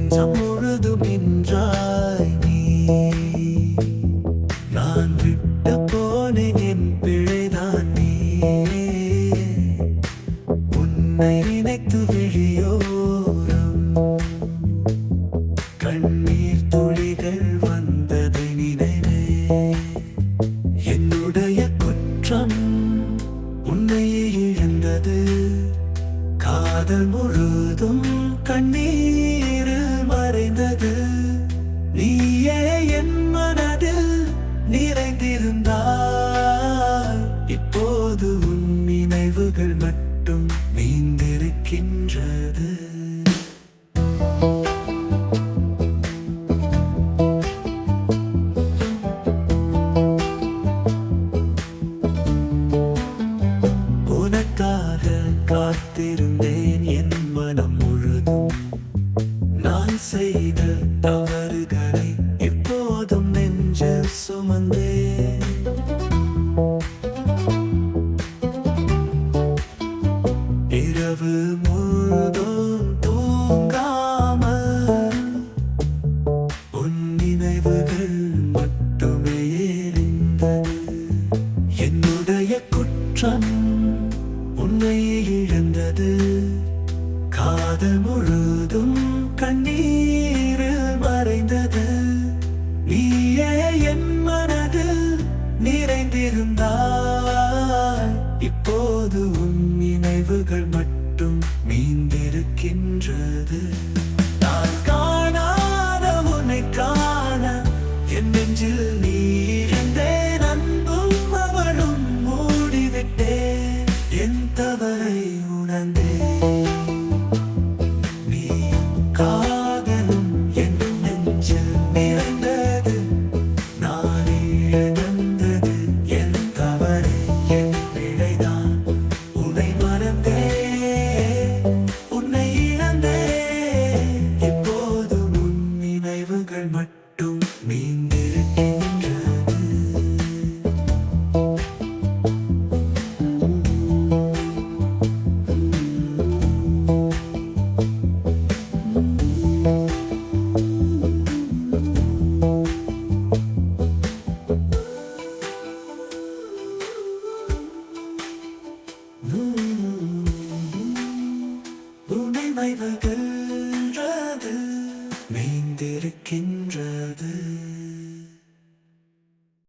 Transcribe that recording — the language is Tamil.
நெஞ்சம் முழுதும் நின்றாய் நீ. நான் விட்டு போனேன் என் பிழைதான் நீ. உன்னை நினைத்து விழியோரம் கண்ணீர் துளிகள் வந்ததை நினைவே. என்னுடைய குற்றம் உன்னை இழந்தது. காதல் முழுதும் கண்ணீரில் மறைந்தது. நீயே என் மனதில் நிறைந்திருந்தாய். இப்போது உன் நினைவுகள் மட்டும் மீந்திருக்கின்றது. உனக்காக காத்திருந்தேன் என் மனம் முழுதும். நான் செய்த தவறுகளை